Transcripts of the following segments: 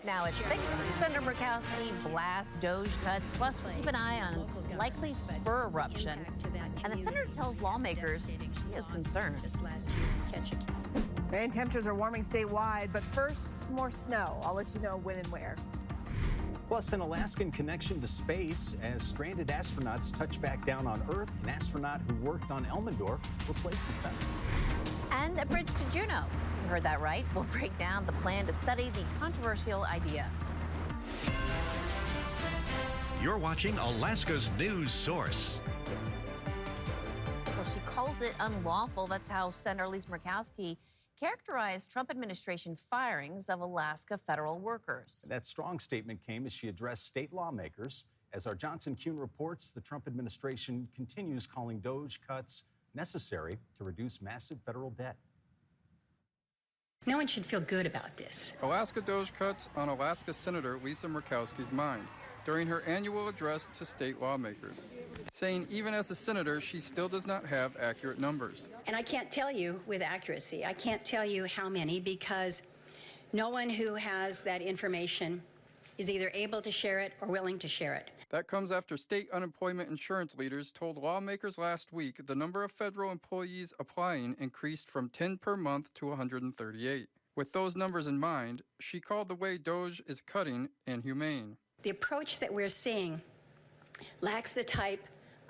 Now at 6, Senator Murkowski blasts DOGE cuts, plus keep an eye on likely spur eruption. And the senator tells lawmakers she is concerned. And temperatures are warming statewide, but first, more snow. I'll let you know when and where. Plus, an Alaskan connection to space as stranded astronauts touch back down on Earth. An astronaut who worked on Elmendorf replaces them. And a bridge to Juneau. You heard that right. We'll break down the plan to study the controversial idea. You're watching Alaska's news source. Well, she calls it unlawful. That's how Senator Elise Murkowski characterized Trump administration firings of Alaska federal workers. That strong statement came as she addressed state lawmakers. As our Johnson Kuhn reports, the Trump administration continues calling DOGE cuts necessary to reduce massive federal debt. No one should feel good about this. Alaska DOGE cuts on Alaska Senator Lisa Murkowski's mind during her annual address to state lawmakers, saying even as a senator, she still does not have accurate numbers. And I can't tell you with accuracy. I can't tell you how many because no one who has that information is either able to share it or willing to share it. That comes after state unemployment insurance leaders told lawmakers last week the number of federal employees applying increased from 10 per month to 138. With those numbers in mind, she called the way DOGE is cutting inhumane. The approach that we're seeing lacks the type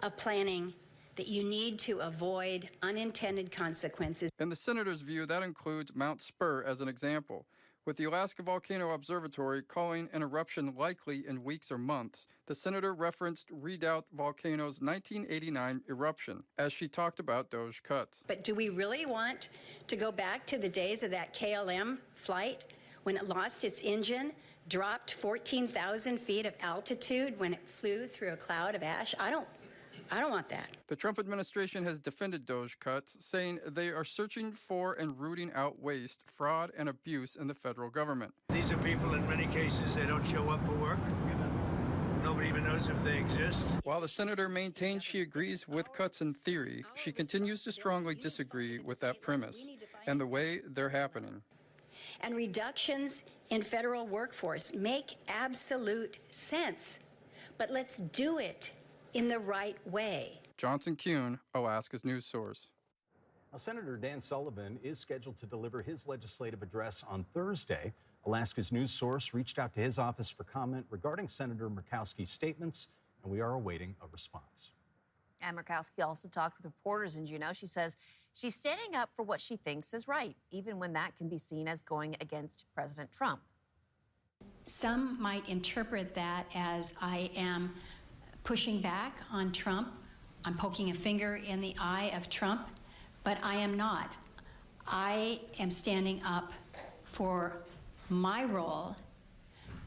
of planning that you need to avoid unintended consequences. In the senator's view, that includes Mount Spur as an example. With the Alaska Volcano Observatory calling an eruption likely in weeks or months, the senator referenced Redoubt Volcano's 1989 eruption as she talked about DOGE cuts. But do we really want to go back to the days of that KLM flight when it lost its engine, dropped 14,000 feet of altitude when it flew through a cloud of ash? I don't want that. The Trump administration has defended DOGE cuts, saying they are searching for and rooting out waste, fraud, and abuse in the federal government. These are people, in many cases, they don't show up for work. Nobody even knows if they exist. While the senator maintains she agrees with cuts in theory, she continues to strongly disagree with that premise and the way they're happening. And reductions in federal workforce make absolute sense. But let's do it in the right way. Johnson Kuhn, Alaska's news source. Now, Senator Dan Sullivan is scheduled to deliver his legislative address on Thursday. Alaska's news source reached out to his office for comment regarding Senator Murkowski's statements, and we are awaiting a response. And Murkowski also talked with reporters in Juneau. She says she's standing up for what she thinks is right, even when that can be seen as going against President Trump. Some might interpret that as I am pushing back on Trump. I'm poking a finger in the eye of Trump, but I am not. I am standing up for my role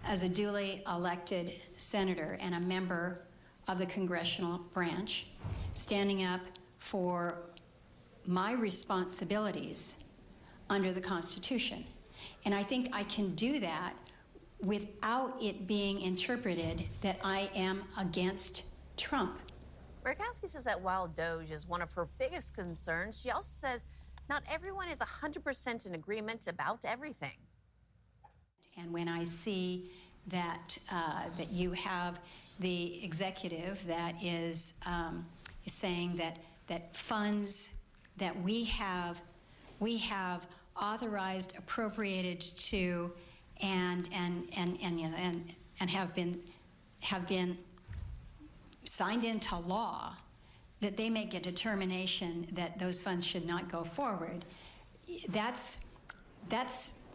as a duly elected senator and a member of the congressional branch, standing up for my responsibilities under the Constitution. And I think I can do that without it being interpreted that I am against Trump. Murkowski says that while DOGE is one of her biggest concerns, she also says not everyone is 100% in agreement about everything. And when I see that that you have the executive that is saying that funds that we have authorized, appropriated to, and have been signed into law, that they make a determination that those funds should not go forward. That's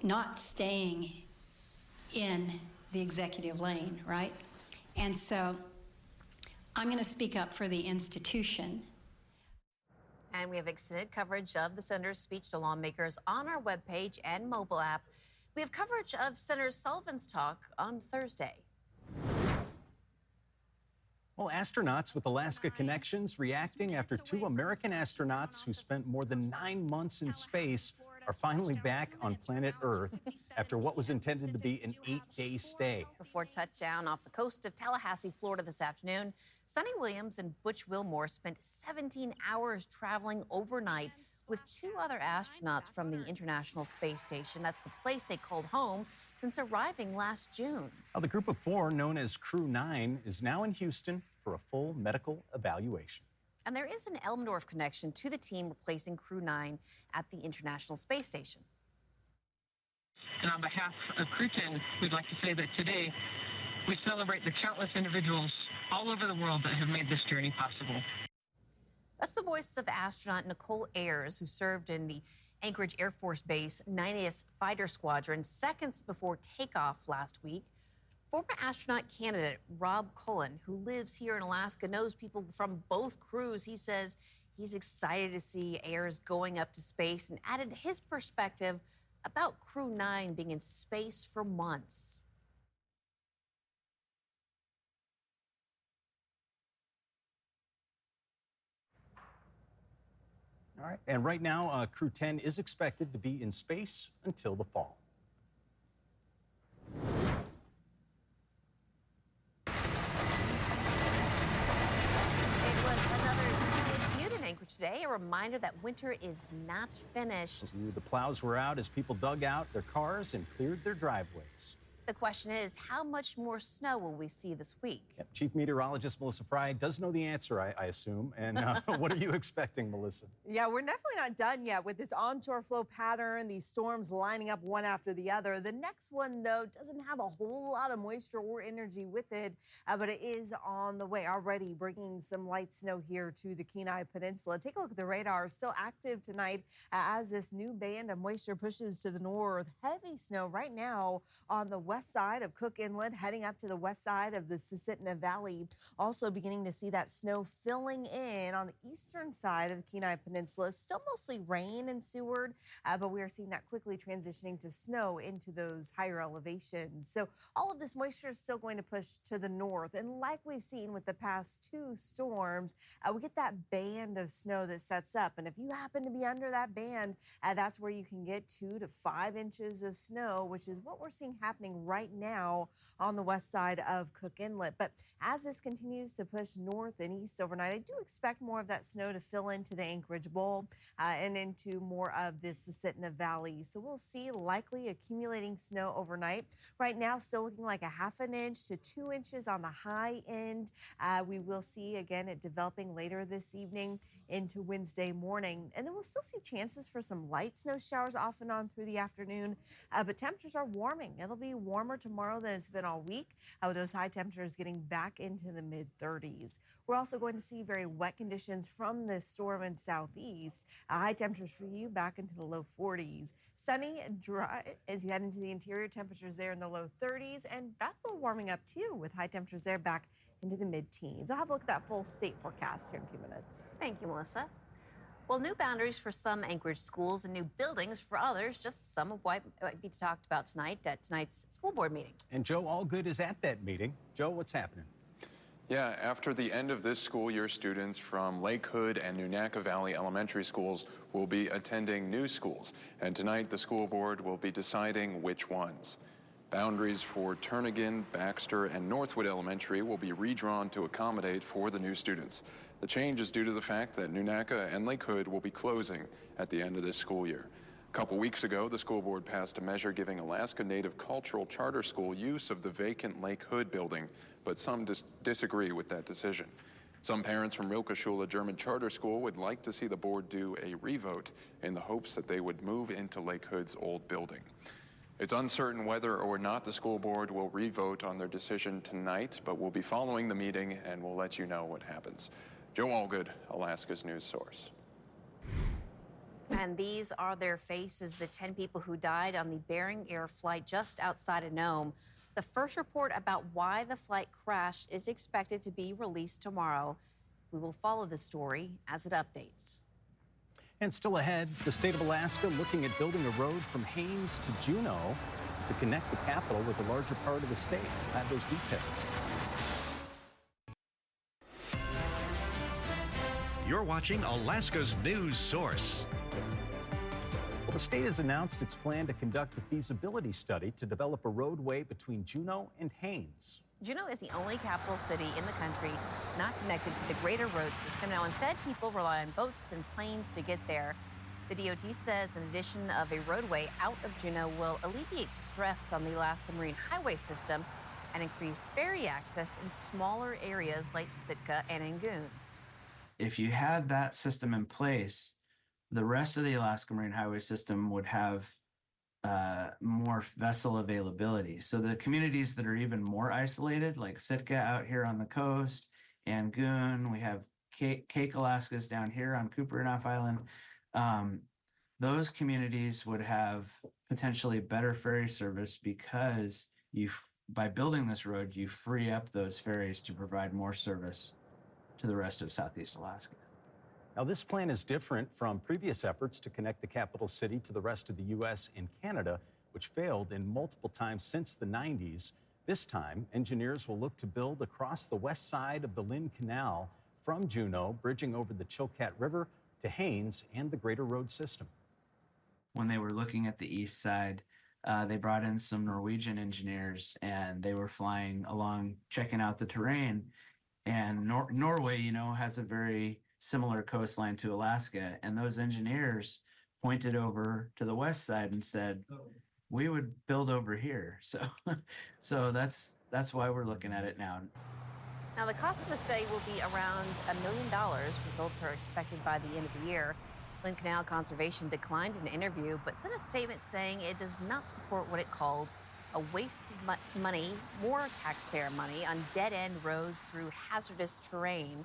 not staying in the executive lane, right? And so I'm going to speak up for the institution. And we have extended coverage of the senator's speech to lawmakers on our webpage and mobile app. We have coverage of Senator Sullivan's talk on Thursday. Well, astronauts with Alaska connections reacting after 2 American astronauts who spent more than 9 months in space are finally back on planet Earth after what was intended to be an 8-day stay. Before touchdown off the coast of Tallahassee, Florida this afternoon, Sonny Williams and Butch Wilmore spent 17 hours traveling overnight with 2 other astronauts from the International Space Station. That's the place they called home since arriving last June. Now, the group of 4, known as Crew 9, is now in Houston for a full medical evaluation. And there is an Elmendorf connection to the team replacing Crew 9 at the International Space Station. And on behalf of Crew 10, we'd like to say that today we celebrate the countless individuals all over the world that have made this journey possible. That's the voice of astronaut Nichole Ayers, who served in the Anchorage Air Force Base 90th Fighter Squadron seconds before takeoff last week. Former astronaut candidate Rob Cullen, who lives here in Alaska, knows people from both crews. He says he's excited to see Ayers going up to space and added his perspective about Crew 9 being in space for months. All right. And right now, Crew 10 is expected to be in space until the fall. Anchorage today, a reminder that winter is not finished. The plows were out as people dug out their cars and cleared their driveways. The question is, how much more snow will we see this week? Yep. Chief Meteorologist Melissa Fry does know the answer, I assume. And what are you expecting, Melissa? Yeah, we're definitely not done yet with this onshore flow pattern, these storms lining up one after the other. The next one, though, doesn't have a whole lot of moisture or energy with it, but it is on the way already, bringing some light snow here to the Kenai Peninsula. Take a look at the radar. Still active tonight as this new band of moisture pushes to the north. Heavy snow right now on the west side of Cook Inlet, heading up to the west side of the Susitna Valley. Also beginning to see that snow filling in on the eastern side of the Kenai Peninsula. Still mostly rain in Seward, but we are seeing that quickly transitioning to snow into those higher elevations. So all of this moisture is still going to push to the north. And like we've seen with the past 2 storms, we get that band of snow that sets up. And if you happen to be under that band, that's where you can get 2 to 5 inches of snow, which is what we're seeing happening right now on the west side of Cook Inlet. But as this continues to push north and east overnight, I do expect more of that snow to fill into the Anchorage Bowl and into more of the Susitna Valley. So we'll see likely accumulating snow overnight. Right now, still looking like a 1/2 inch to 2 inches on the high end. We will see again it developing later this evening into Wednesday morning. And then we'll still see chances for some light snow showers off and on through the afternoon. But temperatures are warming. It'll be warmer tomorrow than it's been all week, with those high temperatures getting back into the mid-30s. We're also going to see very wet conditions from this storm in southeast. High temperatures for you back into the low 40s. Sunny and dry as you head into the interior. Temperatures there in the low 30s. And Bethel warming up too, with high temperatures there back into the mid-teens. I'll have a look at that full state forecast here in a few minutes. Thank you, Melissa. Well, new boundaries for some Anchorage schools and new buildings for others, just some of what might be talked about tonight at tonight's school board meeting. And Joe Allgood is at that meeting. Joe, what's happening? Yeah, after the end of this school year, students from Lake Hood and Nunaka Valley Elementary Schools will be attending new schools. And tonight, the school board will be deciding which ones. Boundaries for Turnagain, Baxter, and Northwood Elementary will be redrawn to accommodate for the new students. The change is due to the fact that Nunaka and Lake Hood will be closing at the end of this school year. A couple weeks ago, the school board passed a measure giving Alaska Native Cultural Charter School use of the vacant Lake Hood building, but some disagree with that decision. Some parents from Rilkeschule German Charter School would like to see the board do a revote in the hopes that they would move into Lake Hood's old building. It's uncertain whether or not the school board will revote on their decision tonight, but we'll be following the meeting and we'll let you know what happens. Joe Allgood, Alaska's news source. And these are their faces, the 10 people who died on the Bering Air flight just outside of Nome. The first report about why the flight crashed is expected to be released tomorrow. We will follow the story as it updates. And still ahead, the state of Alaska looking at building a road from Haines to Juneau to connect the capital with a larger part of the state. We'll have those details. You're watching Alaska's news source. Well, the state has announced its plan to conduct a feasibility study to develop a roadway between Juneau and Haines. Juneau is the only capital city in the country not connected to the greater road system. Now, instead, people rely on boats and planes to get there. The DOT says an addition of a roadway out of Juneau will alleviate stress on the Alaska Marine Highway system and increase ferry access in smaller areas like Sitka and Angoon. If you had that system in place, the rest of the Alaska Marine Highway system would have more vessel availability. So the communities that are even more isolated, like Sitka out here on the coast, Angoon, we have Cake Alaska's down here on Kuperanof Island. Those communities would have potentially better ferry service because by building this road, you free up those ferries to provide more service to the rest of Southeast Alaska. Now, this plan is different from previous efforts to connect the capital city to the rest of the U.S. and Canada, which failed in multiple times since the 90s. This time, engineers will look to build across the west side of the Lynn Canal from Juneau, bridging over the Chilkat River to Haines and the Greater Road System. When they were looking at the east side, they brought in some Norwegian engineers, and they were flying along, checking out the terrain. And Norway, has a very similar coastline to Alaska. And those engineers pointed over to the west side and said, we would build over here. So that's why we're looking at it now. Now, the cost of the study will be around $1 million. Results are expected by the end of the year. Lynn Canal Conservation declined an interview, but sent a statement saying it does not support what it called a waste of money, more taxpayer money, on dead-end roads through hazardous terrain.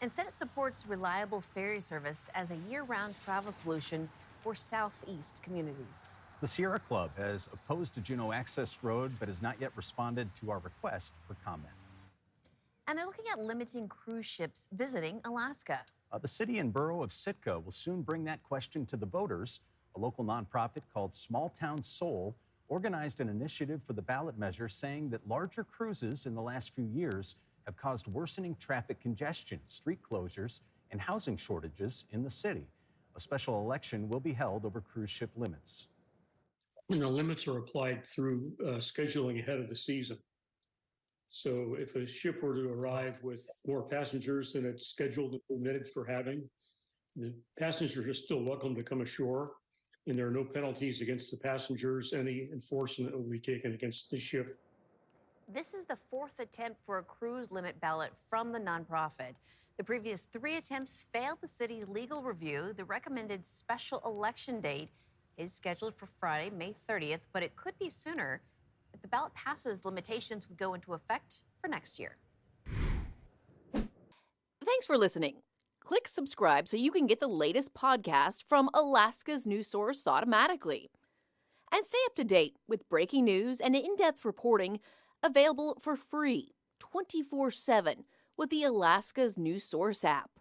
Instead, it supports reliable ferry service as a year-round travel solution for southeast communities. The Sierra Club has opposed a Juneau access road, but has not yet responded to our request for comment. And they're looking at limiting cruise ships visiting Alaska. The city and borough of Sitka will soon bring that question to the voters. A local nonprofit called Small Town Soul organized an initiative for the ballot measure, saying that larger cruises in the last few years have caused worsening traffic congestion, street closures, and housing shortages in the city. A special election will be held over cruise ship limits. And the limits are applied through scheduling ahead of the season. So if a ship were to arrive with more passengers than it's scheduled and permitted for having, the passengers are still welcome to come ashore, and there are no penalties against the passengers. Any enforcement will be taken against the ship. This is the fourth attempt for a cruise limit ballot from the nonprofit. The previous 3 attempts failed the city's legal review. The recommended special election date is scheduled for Friday, May 30th, but it could be sooner. If the ballot passes, limitations would go into effect for next year. Thanks for listening. Click subscribe so you can get the latest podcast from Alaska's news source automatically. And stay up to date with breaking news and in-depth reporting available for free 24/7 with the Alaska's news source app.